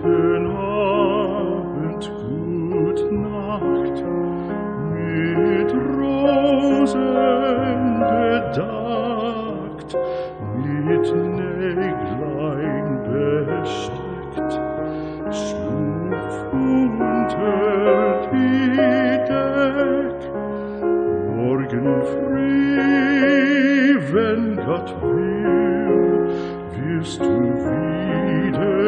Guten Abend, gut Nacht, mit Rosen bedeckt, mit Näglein besteckt, Schlupf unter die Deck, morgen früh, wenn Gott will, wirst du wieder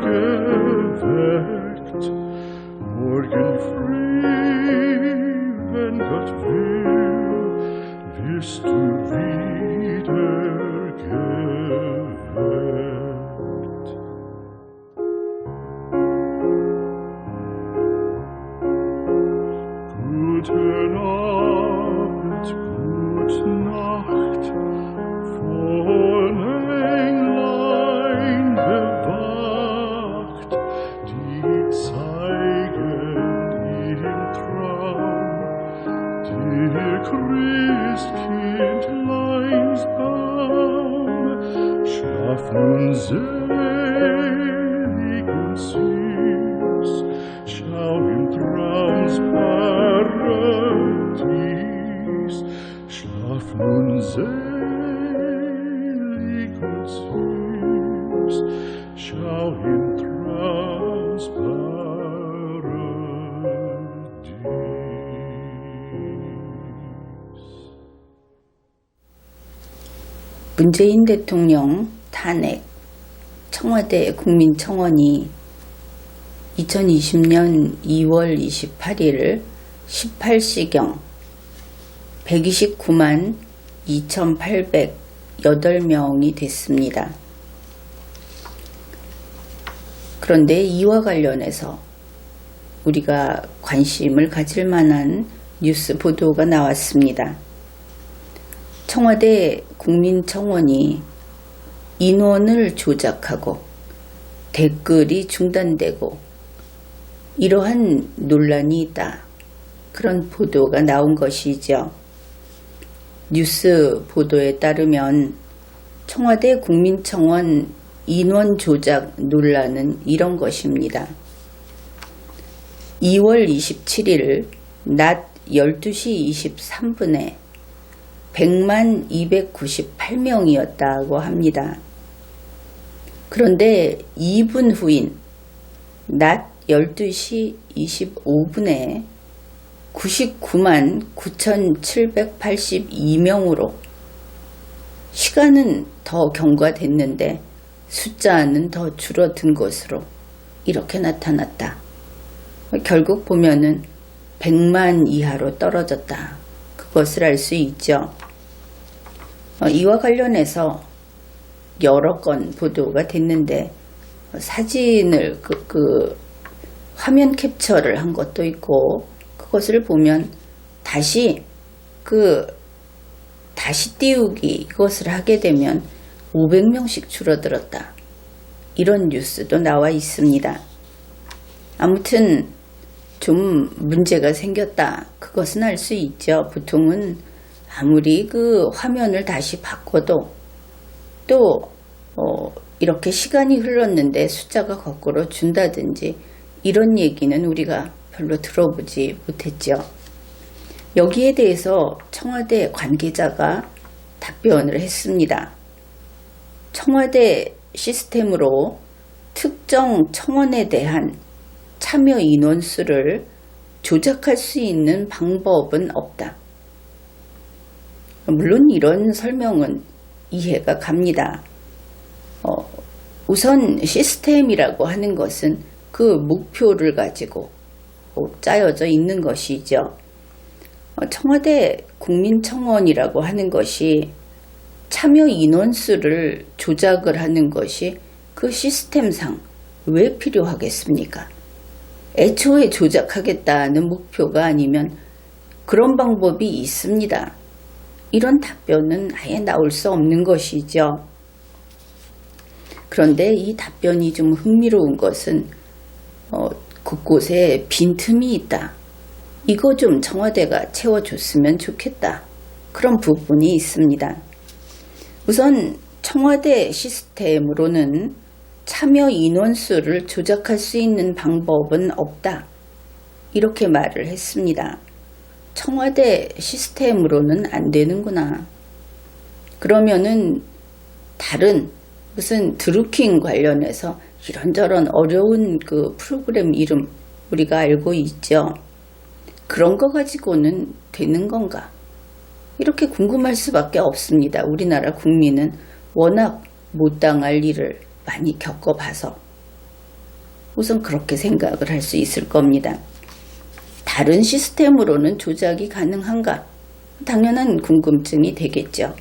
geweckt. Morgen früh, wenn Gott will, wirst du wieder geweckt. Guten Abend, gute Nacht, von Englein bewacht, die zeigen im Traum dir Christkindleins Baum. Schlaf nun selig und süß, schau im Traums Paradies. Schlaf nun selig und süß, schau im Traums Paradies. 문재인 대통령 탄핵, 청와대 국민청원이 2020년 2월 28일 18시경 129만 2,808명이 됐습니다. 그런데 이와 관련해서 우리가 관심을 가질 만한 뉴스 보도가 나왔습니다. 청와대 국민청원이 인원을 조작하고 댓글이 중단되고 이러한 논란이 있다. 그런 보도가 나온 것이죠. 뉴스 보도에 따르면 청와대 국민청원 인원 조작 논란은 이런 것입니다. 2월 27일 낮 12시 23분에 100만 298명이었다고 합니다. 그런데 2분 후인 낮 12시 25분에 99만 9,782명으로 시간은 더 경과됐는데 숫자는 더 줄어든 것으로 이렇게 나타났다. 결국 보면은 100만 이하로 떨어졌다. 그것을 알 수 있죠. 이와 관련해서 여러 건 보도가 됐는데 사진을 화면 캡처를 한 것도 있고 그것을 보면 다시 띄우기 이것을 하게 되면 500명씩 줄어들었다. 이런 뉴스도 나와 있습니다. 아무튼 좀 문제가 생겼다. 그것은 알 수 있죠. 보통은 아무리 화면을 다시 바꿔도 또 이렇게 시간이 흘렀는데 숫자가 거꾸로 준다든지 이런 얘기는 우리가 별로 들어보지 못했죠. 여기에 대해서 청와대 관계자가 답변을 했습니다. 청와대 시스템으로 특정 청원에 대한 참여 인원수를 조작할 수 있는 방법은 없다. 물론 이런 설명은 이해가 갑니다. 우선 시스템이라고 하는 것은 그 목표를 가지고 짜여져 있는 것이죠. 청와대 국민청원이라고 하는 것이 참여 인원수를 조작을 하는 것이 그 시스템상 왜 필요하겠습니까? 애초에 조작하겠다는 목표가 아니면 그런 방법이 있습니다. 이런 답변은 아예 나올 수 없는 것이죠. 그런데 이 답변이 좀 흥미로운 것은 곳곳에 빈틈이 있다. 이거 좀 청와대가 채워줬으면 좋겠다. 그런 부분이 있습니다. 우선 청와대 시스템으로는 참여 인원수를 조작할 수 있는 방법은 없다. 이렇게 말을 했습니다. 청와대 시스템으로는 안 되는구나. 그러면은 다른 무슨 드루킹 관련해서 이런저런 어려운 그 프로그램 이름 우리가 알고 있죠. 그런 거 가지고는 되는 건가? 이렇게 궁금할 수밖에 없습니다. 우리나라 국민은 워낙 못 당할 일을 많이 겪어봐서 우선 그렇게 생각을 할 수 있을 겁니다. 다른 시스템으로는 조작이 가능한가? 당연한 궁금증이 되겠죠.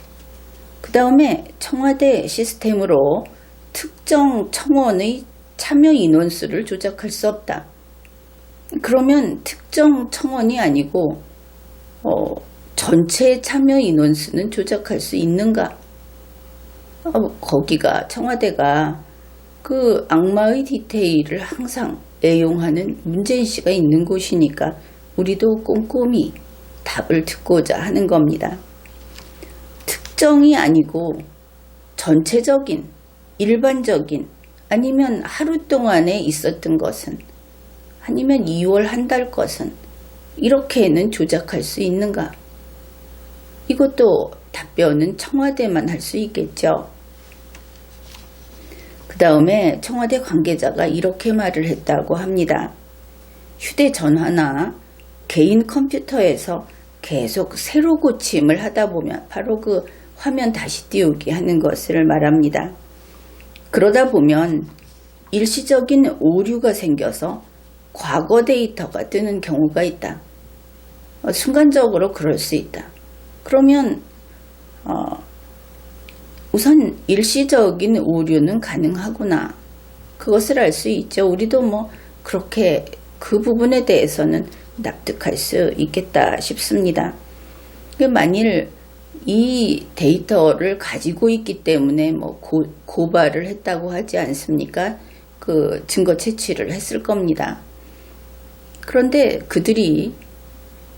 그 다음에 청와대 시스템으로 특정 청원의 참여 인원수를 조작할 수 없다. 그러면 특정 청원이 아니고 전체 참여 인원수는 조작할 수 있는가? 거기가 청와대가 그 악마의 디테일을 항상 애용하는 문재인 씨가 있는 곳이니까 우리도 꼼꼼히 답을 듣고자 하는 겁니다. 특정이 아니고 전체적인, 일반적인, 아니면 하루 동안에 있었던 것은, 아니면 2월 한 달 것은 이렇게는 조작할 수 있는가? 이것도 답변은 청와대만 할 수 있겠죠. 그 다음에 청와대 관계자가 이렇게 말을 했다고 합니다. 휴대전화나 개인 컴퓨터에서 계속 새로 고침을 하다 보면 바로 그 화면 다시 띄우기 하는 것을 말합니다. 그러다 보면 일시적인 오류가 생겨서 과거 데이터가 뜨는 경우가 있다. 순간적으로 그럴 수 있다. 그러면 우선 일시적인 오류는 가능하구나. 그것을 알 수 있죠. 우리도 뭐 그렇게 그 부분에 대해서는 납득할 수 있겠다 싶습니다. 만일 이 데이터를 가지고 있기 때문에 뭐 고발을 했다고 하지 않습니까? 그 증거 채취를 했을 겁니다. 그런데 그들이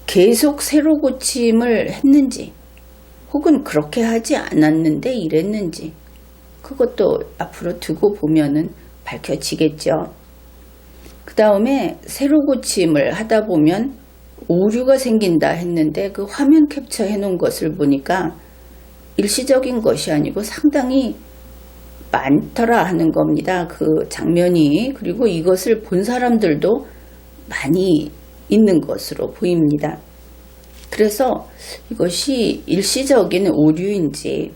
계속 새로 고침을 했는지 혹은 그렇게 하지 않았는데 이랬는지 그것도 앞으로 두고 보면은 밝혀지겠죠. 그 다음에 새로 고침을 하다 보면 오류가 생긴다 했는데 그 화면 캡처 해놓은 것을 보니까 일시적인 것이 아니고 상당히 많더라 하는 겁니다. 그 장면이. 그리고 이것을 본 사람들도 많이 있는 것으로 보입니다. 그래서 이것이 일시적인 오류인지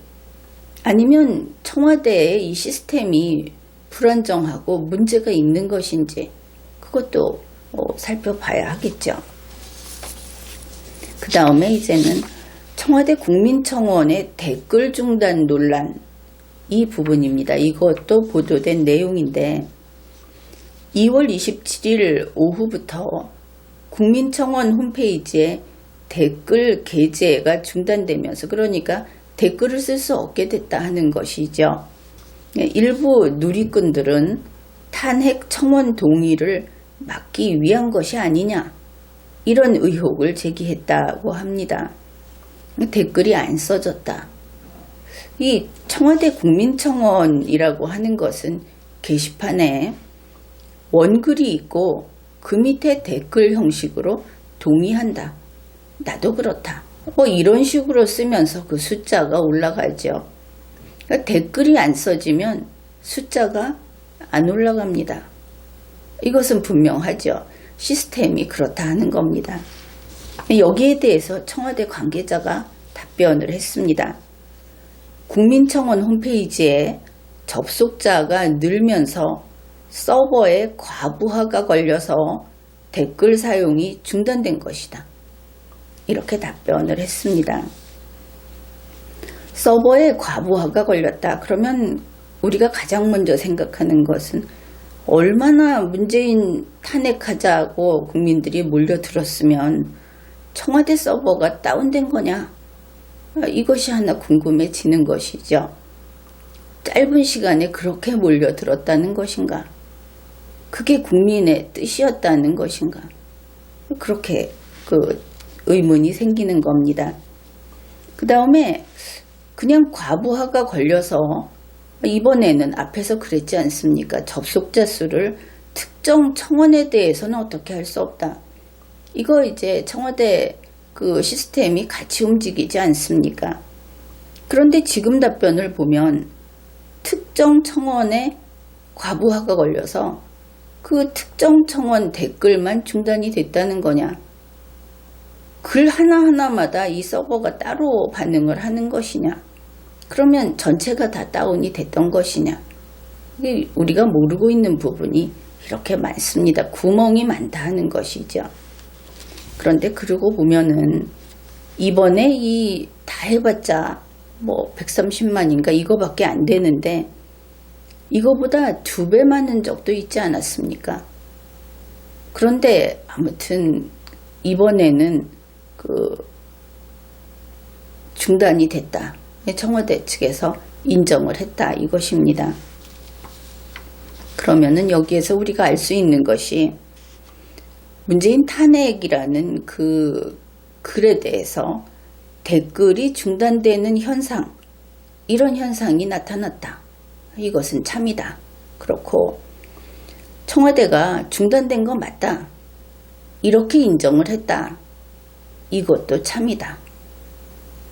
아니면 청와대의 이 시스템이 불안정하고 문제가 있는 것인지 그것도 살펴봐야 하겠죠. 그 다음에 이제는 청와대 국민청원의 댓글 중단 논란 이 부분입니다. 이것도 보도된 내용인데 2월 27일 오후부터 국민청원 홈페이지에 댓글 게재가 중단되면서 그러니까 댓글을 쓸 수 없게 됐다 하는 것이죠. 일부 누리꾼들은 탄핵 청원 동의를 막기 위한 것이 아니냐 이런 의혹을 제기했다고 합니다. 댓글이 안 써졌다. 이 청와대 국민청원이라고 하는 것은 게시판에 원글이 있고 그 밑에 댓글 형식으로 동의한다. 나도 그렇다. 뭐 이런 식으로 쓰면서 그 숫자가 올라가죠. 그러니까 댓글이 안 써지면 숫자가 안 올라갑니다. 이것은 분명하죠. 시스템이 그렇다 하는 겁니다. 여기에 대해서 청와대 관계자가 답변을 했습니다. 국민청원 홈페이지에 접속자가 늘면서 서버에 과부하가 걸려서 댓글 사용이 중단된 것이다. 이렇게 답변을 했습니다. 서버에 과부하가 걸렸다. 그러면 우리가 가장 먼저 생각하는 것은 얼마나 문재인 탄핵하자고 국민들이 몰려들었으면 청와대 서버가 다운된 거냐? 이것이 하나 궁금해지는 것이죠. 짧은 시간에 그렇게 몰려들었다는 것인가? 그게 국민의 뜻이었다는 것인가? 그렇게 의문이 생기는 겁니다. 그 다음에 그냥 과부하가 걸려서 이번에는 앞에서 그랬지 않습니까? 접속자 수를 특정 청원에 대해서는 어떻게 할 수 없다. 이거 이제 청와대 그 시스템이 같이 움직이지 않습니까? 그런데 지금 답변을 보면 특정 청원에 과부하가 걸려서 그 특정 청원 댓글만 중단이 됐다는 거냐? 글 하나하나마다 이 서버가 따로 반응을 하는 것이냐? 그러면 전체가 다 다운이 됐던 것이냐? 이게 우리가 모르고 있는 부분이 이렇게 많습니다. 구멍이 많다 하는 것이죠. 그런데 그러고 보면은 이번에 이 다 해봤자 뭐 130만인가 이거밖에 안 되는데 이거보다 2배 많은 적도 있지 않았습니까? 그런데 아무튼 이번에는 그 중단이 됐다. 청와대 측에서 인정을 했다 이것입니다. 그러면은 여기에서 우리가 알 수 있는 것이 문재인 탄핵이라는 그 글에 대해서 댓글이 중단되는 현상, 이런 현상이 나타났다. 이것은 참이다. 그렇고 청와대가 중단된 거 맞다. 이렇게 인정을 했다. 이것도 참이다.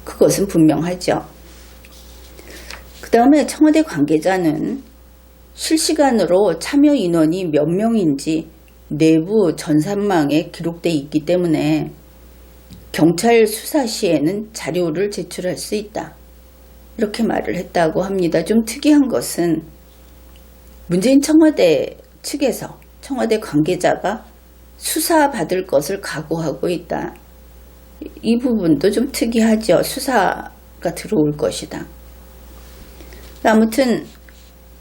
그것은 분명하죠. 그 다음에 청와대 관계자는 실시간으로 참여 인원이 몇 명인지 내부 전산망에 기록되어 있기 때문에 경찰 수사 시에는 자료를 제출할 수 있다. 이렇게 말을 했다고 합니다. 좀 특이한 것은 문재인 청와대 측에서 청와대 관계자가 수사받을 것을 각오하고 있다. 이 부분도 좀 특이하죠. 수사가 들어올 것이다. 아무튼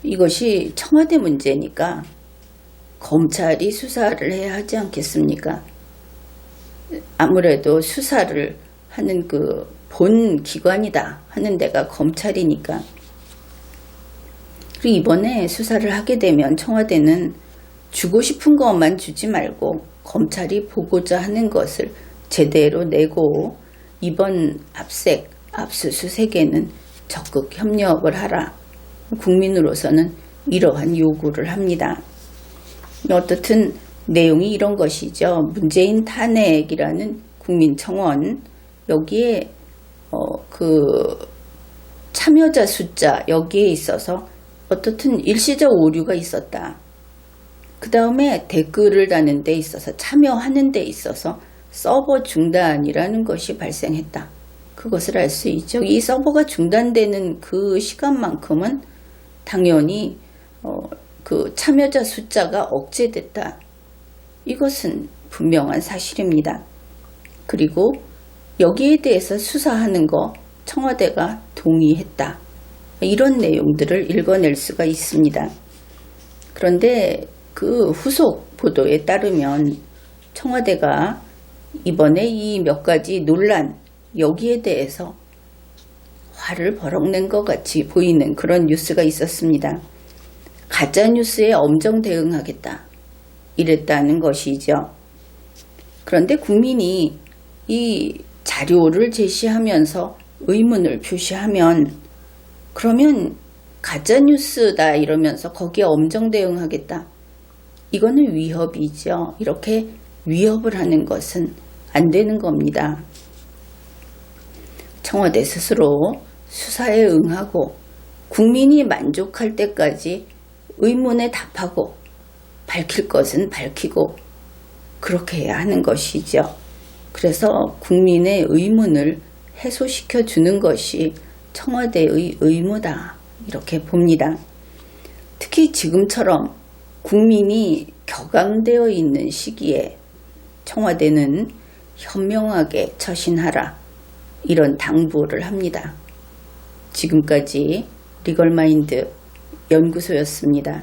이것이 청와대 문제니까 검찰이 수사를 해야 하지 않겠습니까? 아무래도 수사를 하는 그 본 기관이다 하는 데가 검찰이니까. 그리고 이번에 수사를 하게 되면 청와대는 주고 싶은 것만 주지 말고 검찰이 보고자 하는 것을 제대로 내고 이번 압수수색에는 적극 협력을 하라. 국민으로서는 이러한 요구를 합니다. 어떻든 내용이 이런 것이죠. 문재인 탄핵이라는 국민청원, 여기에 그 참여자 숫자 여기에 있어서 어떻든 일시적 오류가 있었다. 그 다음에 댓글을 다는 데 있어서 참여하는 데 있어서 서버 중단이라는 것이 발생했다. 그것을 알 수 있죠. 이 서버가 중단되는 그 시간만큼은 당연히 그 참여자 숫자가 억제됐다. 이것은 분명한 사실입니다. 그리고 여기에 대해서 수사하는 거 청와대가 동의했다. 이런 내용들을 읽어낼 수가 있습니다. 그런데 그 후속 보도에 따르면 청와대가 이번에 이 몇 가지 논란 여기에 대해서 화를 버럭낸 것 같이 보이는 그런 뉴스가 있었습니다. 가짜뉴스에 엄정 대응하겠다. 이랬다는 것이죠. 그런데 국민이 이 자료를 제시하면서 의문을 표시하면 그러면 가짜뉴스다 이러면서 거기에 엄정 대응하겠다. 이거는 위협이죠. 이렇게 위협을 하는 것은 안 되는 겁니다. 청와대 스스로 수사에 응하고 국민이 만족할 때까지 의문에 답하고 밝힐 것은 밝히고 그렇게 해야 하는 것이죠. 그래서 국민의 의문을 해소시켜 주는 것이 청와대의 의무다. 이렇게 봅니다. 특히 지금처럼 국민이 격앙되어 있는 시기에 청와대는 현명하게 처신하라. 이런 당부를 합니다. 지금까지 리걸마인드 연구소였습니다.